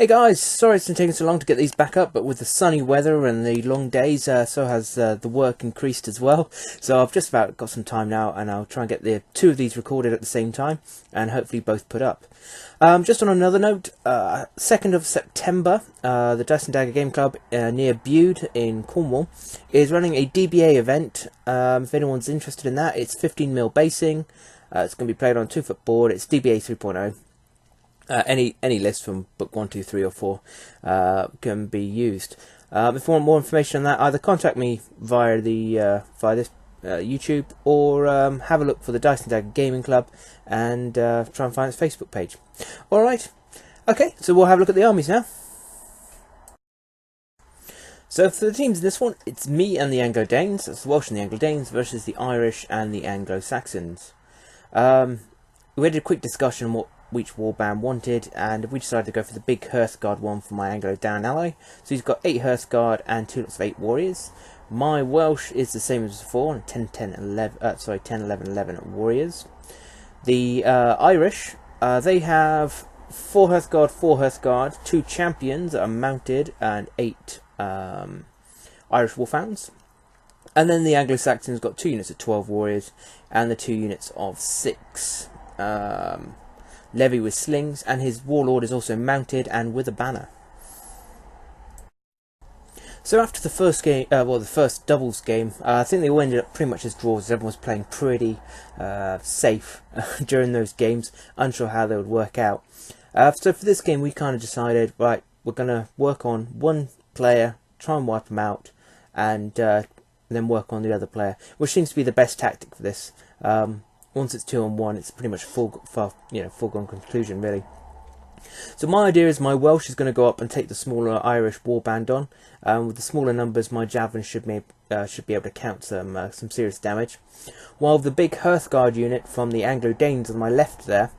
Hey guys, sorry it's been taking so long to get these back up, but with the sunny weather and the long days, so has the work increased as well. So I've just about got some time now, and I'll try and get the two of these recorded at the same time, and hopefully both put up. Just on another note, 2nd of September, the Dice and Dagger Game Club near Bude in Cornwall is running a DBA event. If anyone's interested in that, it's 15mm basing. It's going to be played on a 2-foot board. It's DBA 3.0. Any list from book 1, 2, 3 or 4 can be used. If you want more information on that, either contact me via this YouTube, or have a look for the Dice and Dagger Gaming Club and try and find its Facebook page. Alright, okay, so we'll have a look at the armies now. So for the teams in this one, it's me and the Anglo-Danes, that's the Welsh and the Anglo-Danes, versus the Irish and the Anglo-Saxons. We had a quick discussion on what which warband wanted, and we decided to go for the big Hearthguard one for my Anglo-Dan ally. So he's got 8 Hearthguard and 2 lots of 8 warriors. My Welsh is the same as before, 10, 11 warriors. The Irish, they have 4 Hearthguard, 2 champions that are mounted, and 8 Irish Wolfhounds. And then the Anglo-Saxons got 2 units of 12 warriors and the 2 units of 6 Levy with slings, and his warlord is also mounted and with a banner. So after the first game, the first doubles game, I think they all ended up pretty much as draws. Everyone was playing pretty safe during those games, unsure how they would work out. So for this game, we kind of decided, right, we're going to work on one player, try and wipe them out, and then work on the other player, which seems to be the best tactic for this. Once it's 2-on-1, it's pretty much foregone conclusion, really. So my idea is my Welsh is going to go up and take the smaller Irish warband on. With the smaller numbers, my javelin should be able to count some serious damage. While the big Hearthguard unit from the Anglo-Danes on my left there,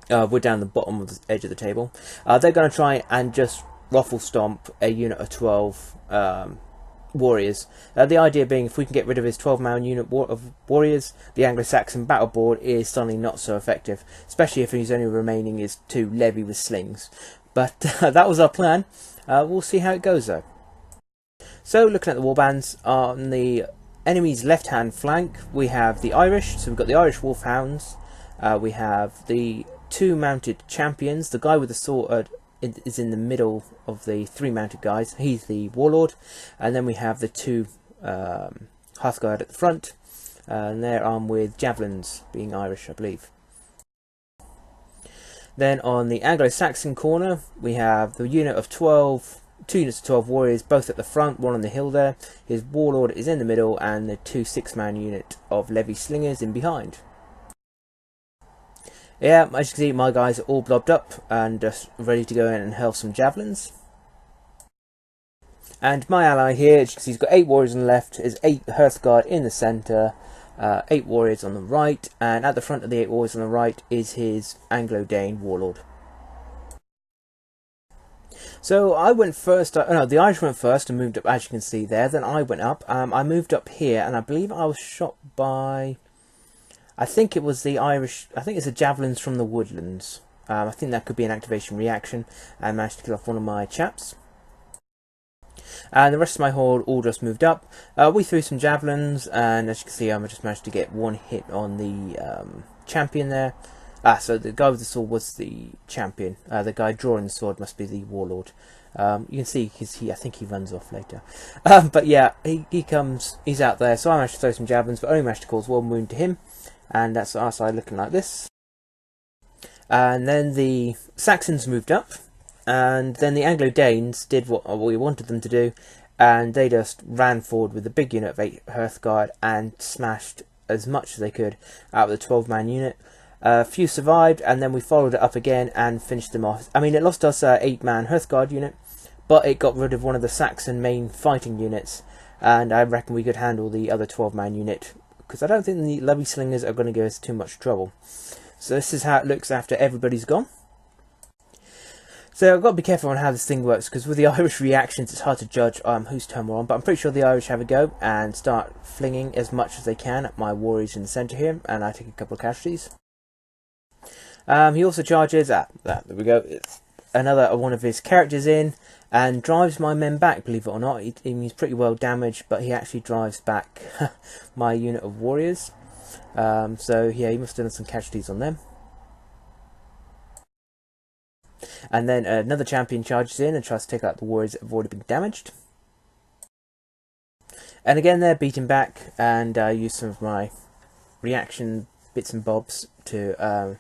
we're down the bottom of the edge of the table, they're going to try and just ruffle stomp a unit of 12 warriors. The idea being, if we can get rid of his 12-man unit of warriors, the Anglo-Saxon battle board is suddenly not so effective, especially if he's only remaining is 2 Levy with slings. But that was our plan. We'll see how it goes though. So looking at the warbands, on the enemy's left-hand flank we have the Irish, so we've got the Irish Wolfhounds, we have the 2 mounted champions. The guy with the sword is in the middle of the 3 mounted guys. He's the warlord, and then we have the 2 Hearthguard at the front, and they're armed with javelins, being Irish, I believe. Then on the Anglo-Saxon corner, we have the unit of 2 units of 12 warriors, both at the front, one on the hill there. His warlord is in the middle, and the 2 6-man unit of Levy slingers in behind. Yeah, as you can see, my guys are all blobbed up and just ready to go in and hurl some javelins. And my ally here, as you can see, he's got 8 warriors on the left, is 8 Hearthguard in the centre, 8 warriors on the right, and at the front of the 8 warriors on the right is his Anglo-Dane warlord. So I went first, no, the Irish went first and moved up, as you can see there. Then I went up, I moved up here, and I believe I was shot by, I think it was the Irish, I think it's the javelins from the woodlands. I think that could be an activation reaction, and managed to kill off one of my chaps. And the rest of my horde all just moved up. We threw some javelins, and as you can see, I just managed to get 1 hit on the champion there. So the guy with the sword was the champion. The guy drawing the sword must be the warlord. You can see I think he runs off later. But yeah, he's out there. So I managed to throw some javelins, but only managed to cause 1 wound to him. And that's our side looking like this. And then the Saxons moved up, and then the Anglo-Danes did what we wanted them to do, and they just ran forward with the big unit of 8 Hearthguard and smashed as much as they could out of the 12-man unit. A few survived, and then we followed it up again and finished them off. I mean, it lost us an 8-man Hearthguard unit, but it got rid of one of the Saxon main fighting units, and I reckon we could handle the other 12-man unit, because I don't think the Levy slingers are going to give us too much trouble. So this is how it looks after everybody's gone. So I've got to be careful on how this thing works, because with the Irish reactions it's hard to judge whose turn we're on, but I'm pretty sure the Irish have a go and start flinging as much as they can at my warriors in the centre here, and I take a couple of casualties. He also charges, there we go, another one of his characters in and drives my men back, believe it or not. He's pretty well damaged, but he actually drives back my unit of warriors. So yeah, he must have done some casualties on them. And then another champion charges in and tries to take out the warriors that have already been damaged. And again, they're beaten back, and I use some of my reaction bits and bobs to... I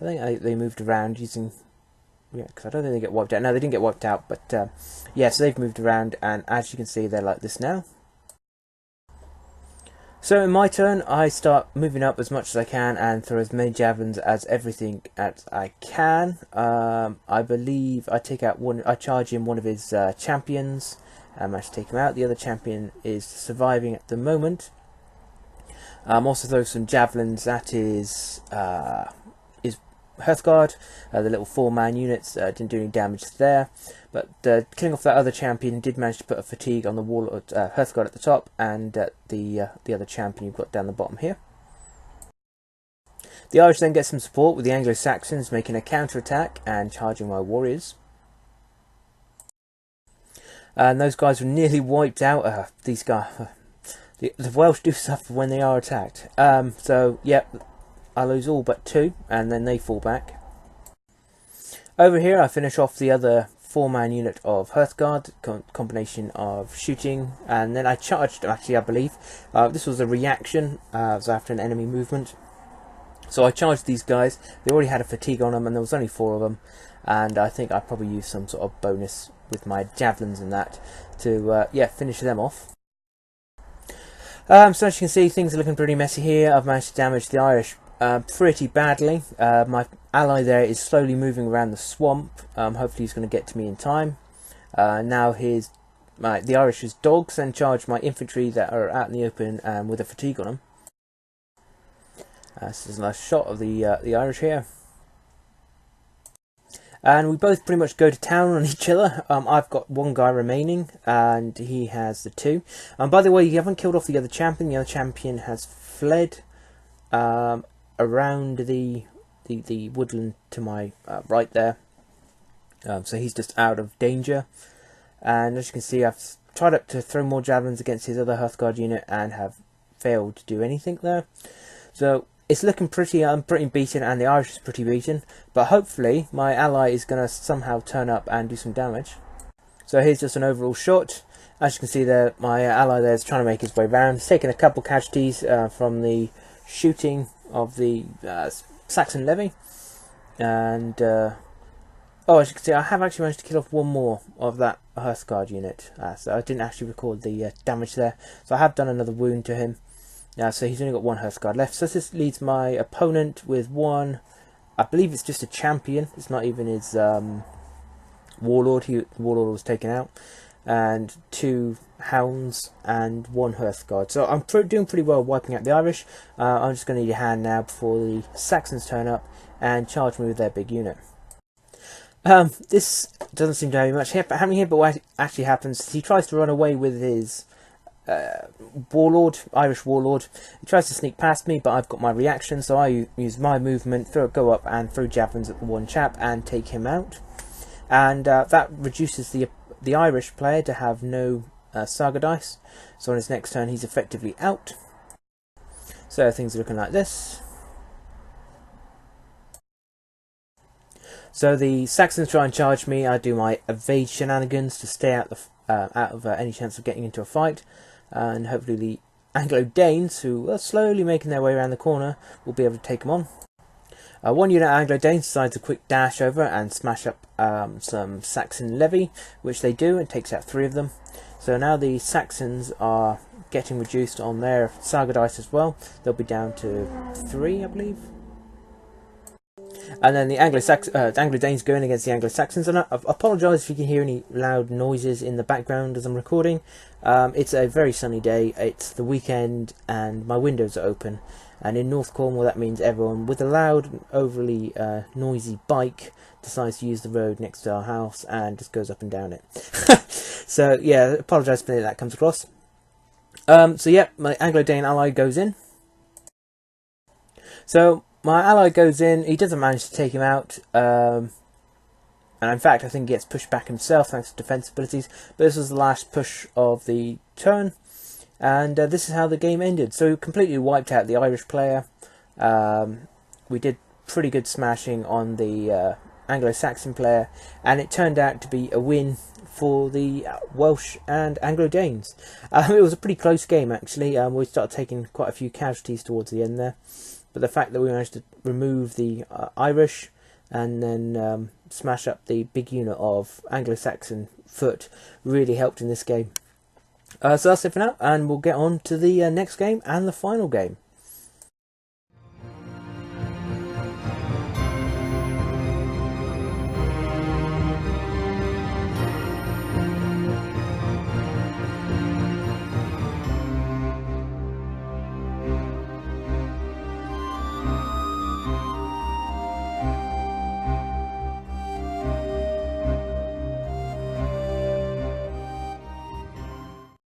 think they moved around using... Yeah, because I don't think they get wiped out. No, they didn't get wiped out, but yeah, so they've moved around, and as you can see, they're like this now. So in my turn, I start moving up as much as I can and throw as many javelins as everything as I can. I believe I take out one. I charge in one of his champions. I manage to take him out. The other champion is surviving at the moment. Also throw some javelins at his Hearthguard. The little 4-man units didn't do any damage there, but killing off that other champion did manage to put a fatigue on the Warlord Hearthguard at the top, and the other champion you've got down the bottom here. The Irish then get some support with the Anglo-Saxons making a counter-attack and charging my warriors. And those guys were nearly wiped out. These guys, the Welsh do suffer when they are attacked. So yeah, I lose all but 2, and then they fall back. Over here, I finish off the other 4-man unit of Hearthguard, combination of shooting, and then I charged. Actually, I believe this was a reaction. It was after an enemy movement, so I charged these guys. They already had a fatigue on them, and there was only 4 of them. And I think I probably used some sort of bonus with my javelins and that to yeah, finish them off. So as you can see, things are looking pretty messy here. I've managed to damage the Irish pretty badly. My ally there is slowly moving around the swamp. Hopefully he's going to get to me in time. Now the Irish's dogs then charge my infantry that are out in the open with a fatigue on them. This is a nice shot of the Irish here. And we both pretty much go to town on each other. I've got 1 guy remaining, and he has the 2. By the way, you haven't killed off the other champion. The other champion has fled around the woodland to my right there. So he's just out of danger. And as you can see, I've tried to throw more javelins against his other Hearthguard unit and have failed to do anything there. So it's looking pretty, I'm pretty beaten, and the Irish is pretty beaten. But hopefully my ally is going to somehow turn up and do some damage. So here's just an overall shot. As you can see there, my ally there is trying to make his way around. He's taken a couple casualties from the shooting of the Saxon levy. And oh, as you can see, I have actually managed to kill off 1 more of that Hearthguard unit. So I didn't actually record the damage there. So I have done another wound to him. So he's only got 1 Hearthguard left. So this leaves my opponent with 1, I believe it's just a champion. It's not even his Warlord. The Warlord was taken out. And 2 hounds and 1 Hearthguard. So I'm doing pretty well wiping out the Irish. I'm just going to need a hand now before the Saxons turn up and charge me with their big unit. This doesn't seem to have much happening here, but what actually happens is he tries to run away with his Warlord, Irish Warlord. He tries to sneak past me, but I've got my reaction, so I use my movement, go up and throw javelins at the 1 chap and take him out. And that reduces the Irish player to have no SAGA dice, so on his next turn he's effectively out. So things are looking like this. So the Saxons try and charge me. I do my evade shenanigans to stay out of any chance of getting into a fight, and hopefully the Anglo-Danes, who are slowly making their way around the corner, will be able to take them on. 1 unit of Anglo-Danes decides a quick dash over and smash up some Saxon levy, which they do, and takes out 3 of them. So now the Saxons are getting reduced on their SAGA dice as well. They'll be down to 3, I believe. And then the Anglo-Danes going against the Anglo-Saxons. And I apologise if you can hear any loud noises in the background as I'm recording. It's a very sunny day. It's the weekend and my windows are open. And in North Cornwall, that means everyone with a loud, overly noisy bike decides to use the road next to our house and just goes up and down it. So yeah, apologise if that comes across. So yeah, my Anglo-Dane ally goes in. So my ally goes in, he doesn't manage to take him out, and And in fact, I think he gets pushed back himself thanks to defense abilities. But this was the last push of the turn. And this is how the game ended. So we completely wiped out the Irish player. We did pretty good smashing on the Anglo-Saxon player. And it turned out to be a win for the Welsh and Anglo-Danes. It was a pretty close game, actually. We started taking quite a few casualties towards the end there. But the fact that we managed to remove the Irish and then smash up the big unit of Anglo-Saxon foot really helped in this game. So that's it for now, and we'll get on to the next game and the final game.